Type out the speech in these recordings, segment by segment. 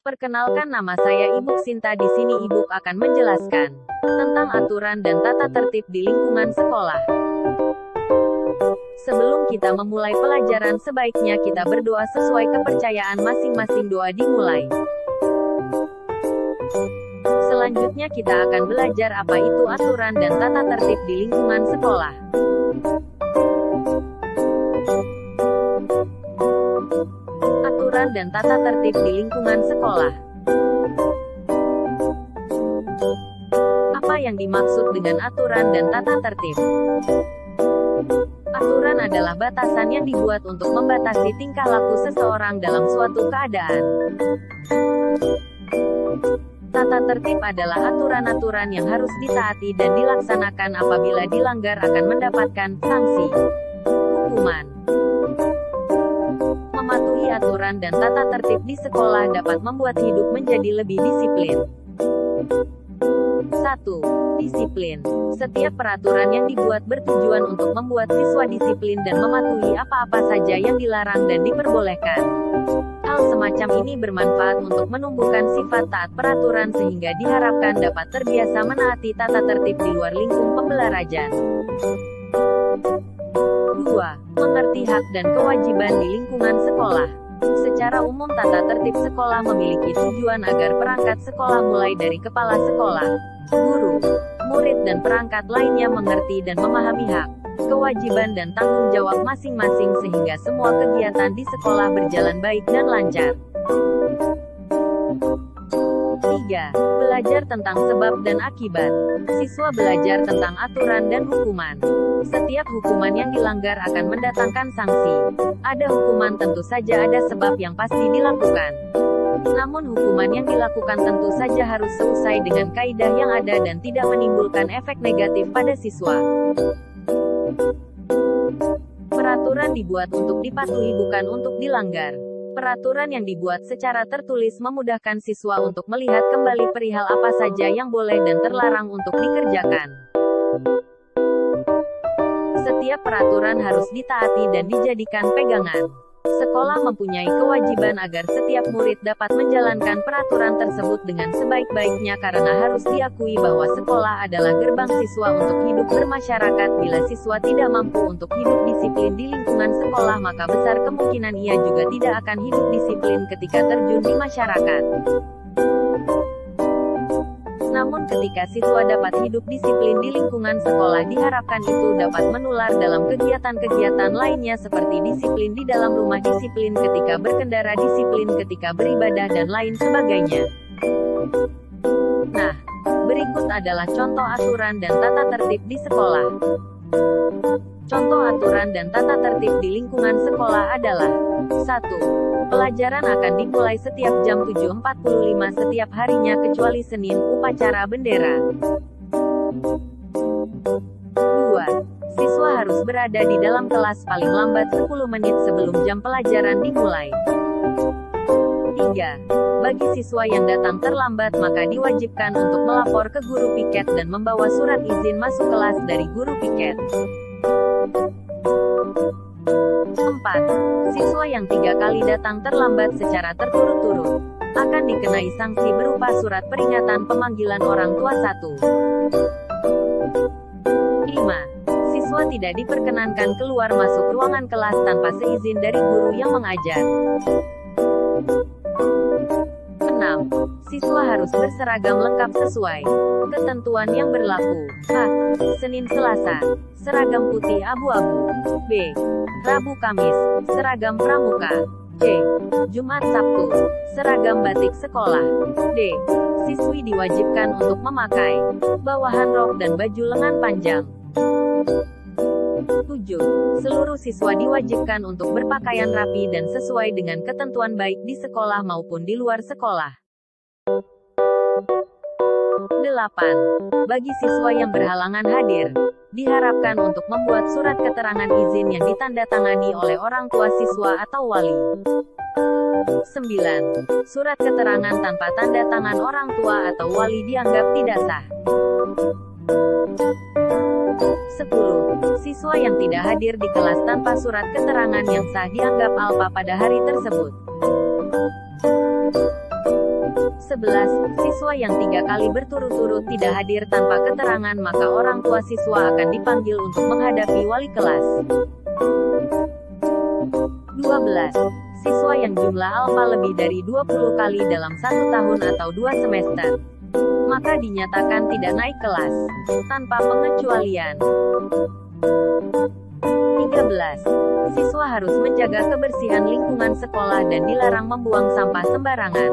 Perkenalkan, nama saya Ibu Sinta. Di sini Ibu akan menjelaskan tentang aturan dan tata tertib di lingkungan sekolah. Sebelum kita memulai pelajaran, sebaiknya kita berdoa sesuai kepercayaan masing-masing. Doa dimulai. Selanjutnya kita akan belajar apa itu aturan dan tata tertib di lingkungan sekolah. Aturan dan tata tertib di lingkungan sekolah. Apa yang dimaksud dengan aturan dan tata tertib? Aturan adalah batasan yang dibuat untuk membatasi tingkah laku seseorang dalam suatu keadaan. Tata tertib adalah aturan-aturan yang harus ditaati dan dilaksanakan. Apabila dilanggar akan mendapatkan sanksi, hukuman. Mematuhi aturan dan tata tertib di sekolah dapat membuat hidup menjadi lebih disiplin. 1. Disiplin. Setiap peraturan yang dibuat bertujuan untuk membuat siswa disiplin dan mematuhi apa-apa saja yang dilarang dan diperbolehkan. Hal semacam ini bermanfaat untuk menumbuhkan sifat taat peraturan sehingga diharapkan dapat terbiasa menaati tata tertib di luar lingkup pembelajaran. 2. Mengerti hak dan kewajiban di lingkungan sekolah. Secara umum tata tertib sekolah memiliki tujuan agar perangkat sekolah mulai dari kepala sekolah, guru, murid dan perangkat lainnya mengerti dan memahami hak, kewajiban dan tanggung jawab masing-masing sehingga semua kegiatan di sekolah berjalan baik dan lancar. 3. Belajar tentang sebab dan akibat. Siswa belajar tentang aturan dan hukuman. Setiap hukuman yang dilanggar akan mendatangkan sanksi. Ada hukuman, tentu saja ada sebab yang pasti dilakukan. Namun hukuman yang dilakukan tentu saja harus sesuai dengan kaidah yang ada dan tidak menimbulkan efek negatif pada siswa. Peraturan dibuat untuk dipatuhi, bukan untuk dilanggar. Peraturan yang dibuat secara tertulis memudahkan siswa untuk melihat kembali perihal apa saja yang boleh dan terlarang untuk dikerjakan. Setiap peraturan harus ditaati dan dijadikan pegangan. Sekolah mempunyai kewajiban agar setiap murid dapat menjalankan peraturan tersebut dengan sebaik-baiknya karena harus diakui bahwa sekolah adalah gerbang siswa untuk hidup bermasyarakat. Bila siswa tidak mampu untuk hidup disiplin di lingkungan sekolah, maka besar kemungkinan ia juga tidak akan hidup disiplin ketika terjun di masyarakat. Namun ketika siswa dapat hidup disiplin di lingkungan sekolah, diharapkan itu dapat menular dalam kegiatan-kegiatan lainnya seperti disiplin di dalam rumah, disiplin ketika berkendara, disiplin ketika beribadah dan lain sebagainya. Nah, berikut adalah contoh aturan dan tata tertib di sekolah. Contoh aturan dan tata tertib di lingkungan sekolah adalah: 1. Pelajaran akan dimulai setiap jam 7.45 setiap harinya kecuali Senin, upacara bendera. 2. Siswa harus berada di dalam kelas paling lambat 10 menit sebelum jam pelajaran dimulai. 3. Bagi siswa yang datang terlambat maka diwajibkan untuk melapor ke guru piket dan membawa surat izin masuk kelas dari guru piket. 4. Siswa yang 3 kali datang terlambat secara terturut-turut akan dikenai sanksi berupa surat peringatan pemanggilan orang tua 1. 5. Siswa tidak diperkenankan keluar masuk ruangan kelas tanpa seizin dari guru yang mengajar. 6. Siswa harus berseragam lengkap sesuai ketentuan yang berlaku. A. Senin Selasa, seragam putih abu-abu. B. Rabu Kamis, seragam pramuka. C. Jumat Sabtu, seragam batik sekolah. D. Siswi diwajibkan untuk memakai bawahan rok dan baju lengan panjang. 7. Seluruh siswa diwajibkan untuk berpakaian rapi dan sesuai dengan ketentuan baik di sekolah maupun di luar sekolah. 8. Bagi siswa yang berhalangan hadir, diharapkan untuk membuat surat keterangan izin yang ditandatangani oleh orang tua siswa atau wali. 9. Surat keterangan tanpa tanda tangan orang tua atau wali dianggap tidak sah. 10. Siswa yang tidak hadir di kelas tanpa surat keterangan yang sah dianggap alpa pada hari tersebut. 11. Siswa yang 3 kali berturut-turut tidak hadir tanpa keterangan maka orang tua siswa akan dipanggil untuk menghadapi wali kelas. 12. Siswa yang jumlah alfa lebih dari 20 kali dalam 1 tahun atau 2 semester, maka dinyatakan tidak naik kelas, tanpa pengecualian. 13. Siswa harus menjaga kebersihan lingkungan sekolah dan dilarang membuang sampah sembarangan.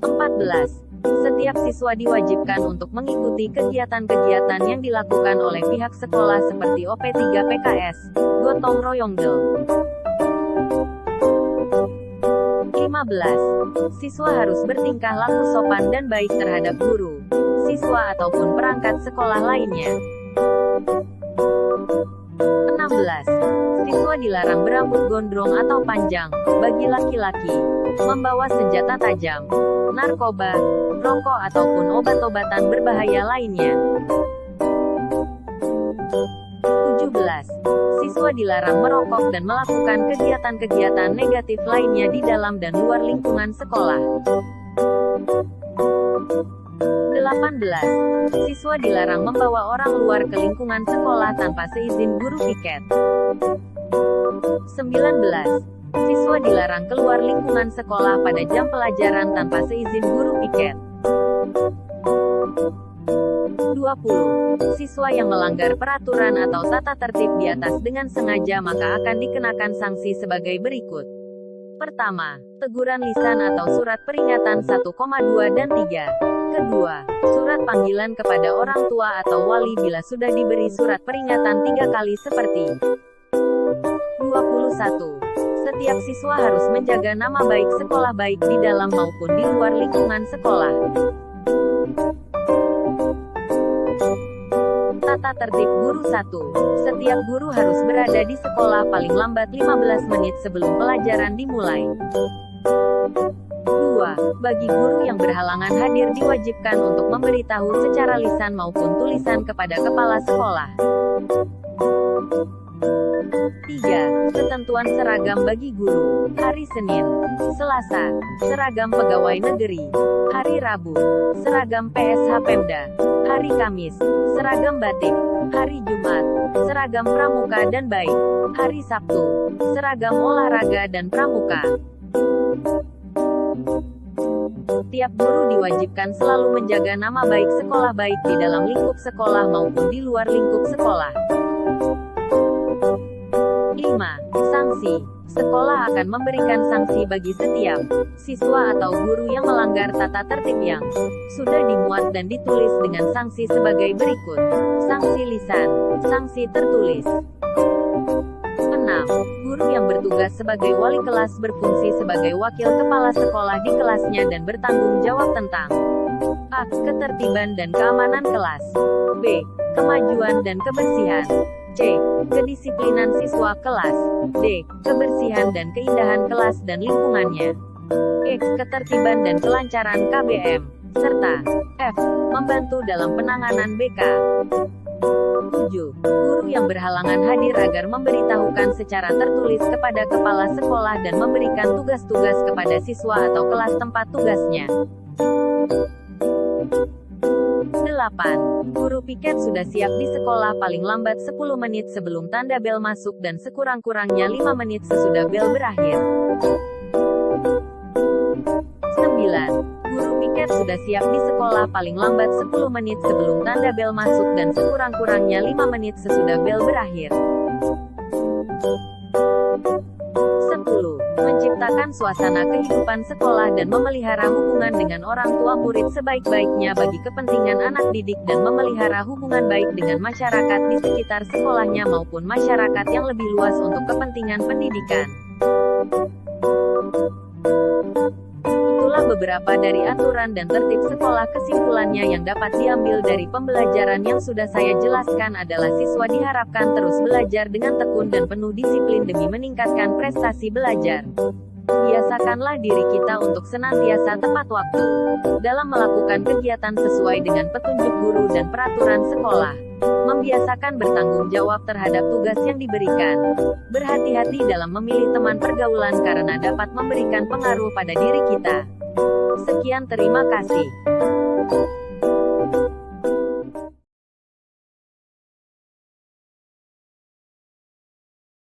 14. Setiap siswa diwajibkan untuk mengikuti kegiatan-kegiatan yang dilakukan oleh pihak sekolah seperti OP3 PKS, gotong royong del. 15. Siswa harus bertingkah laku sopan dan baik terhadap guru, siswa ataupun perangkat sekolah lainnya. 16. Siswa dilarang berambut gondrong atau panjang, bagi laki-laki, membawa senjata tajam, narkoba, rokok ataupun obat-obatan berbahaya lainnya. 17. Siswa dilarang merokok dan melakukan kegiatan-kegiatan negatif lainnya di dalam dan luar lingkungan sekolah. 18. Siswa dilarang membawa orang luar ke lingkungan sekolah tanpa seizin guru piket. 19. Siswa dilarang keluar lingkungan sekolah pada jam pelajaran tanpa seizin guru piket. 20. Siswa yang melanggar peraturan atau tata tertib di atas dengan sengaja maka akan dikenakan sanksi sebagai berikut. Pertama, teguran lisan atau surat peringatan 1,2 dan 3. Kedua, surat panggilan kepada orang tua atau wali bila sudah diberi surat peringatan 3 kali seperti. 21. Setiap siswa harus menjaga nama baik sekolah baik di dalam maupun di luar lingkungan sekolah. Tata tertib guru 1. Setiap guru harus berada di sekolah paling lambat 15 menit sebelum pelajaran dimulai. 2. Bagi guru yang berhalangan hadir diwajibkan untuk memberitahu secara lisan maupun tulisan kepada kepala sekolah. 3. Ketentuan seragam bagi guru. Hari Senin, Selasa, seragam pegawai negeri. Hari Rabu, seragam PSH Pemda. Hari Kamis, seragam batik. Hari Jumat, seragam pramuka dan baik. Hari Sabtu, seragam olahraga dan pramuka. Tiap guru diwajibkan selalu menjaga nama baik sekolah baik di dalam lingkup sekolah maupun di luar lingkup sekolah. 5. Sanksi. Sekolah akan memberikan sanksi bagi setiap siswa atau guru yang melanggar tata tertib yang sudah dimuat dan ditulis dengan sanksi sebagai berikut. Sanksi lisan, sanksi tertulis. 6. Guru yang bertugas sebagai wali kelas berfungsi sebagai wakil kepala sekolah di kelasnya dan bertanggung jawab tentang a. Ketertiban dan keamanan kelas, b. Kemajuan dan kebersihan, c. Kedisiplinan siswa kelas, d. Kebersihan dan keindahan kelas dan lingkungannya, e. Ketertiban dan kelancaran KBM, serta f. Membantu dalam penanganan BK. 7. Guru yang berhalangan hadir agar memberitahukan secara tertulis kepada kepala sekolah dan memberikan tugas-tugas kepada siswa atau kelas tempat tugasnya. 8. Guru piket sudah siap di sekolah paling lambat 10 menit sebelum tanda bel masuk dan sekurang-kurangnya 5 menit sesudah bel berakhir. 9. Guru piket sudah siap di sekolah paling lambat 10 menit sebelum tanda bel masuk dan sekurang-kurangnya 5 menit sesudah bel berakhir. 10. Menciptakan suasana kehidupan sekolah dan memelihara hubungan dengan orang tua murid sebaik-baiknya bagi kepentingan anak didik dan memelihara hubungan baik dengan masyarakat di sekitar sekolahnya maupun masyarakat yang lebih luas untuk kepentingan pendidikan. Itulah beberapa dari aturan dan tertib sekolah. Kesimpulannya yang dapat diambil dari pembelajaran yang sudah saya jelaskan adalah siswa diharapkan terus belajar dengan tekun dan penuh disiplin demi meningkatkan prestasi belajar. Biasakanlah diri kita untuk senantiasa tepat waktu dalam melakukan kegiatan sesuai dengan petunjuk guru dan peraturan sekolah. Membiasakan bertanggung jawab terhadap tugas yang diberikan. Berhati-hati dalam memilih teman pergaulan karena dapat memberikan pengaruh pada diri kita. Sekian, terima kasih.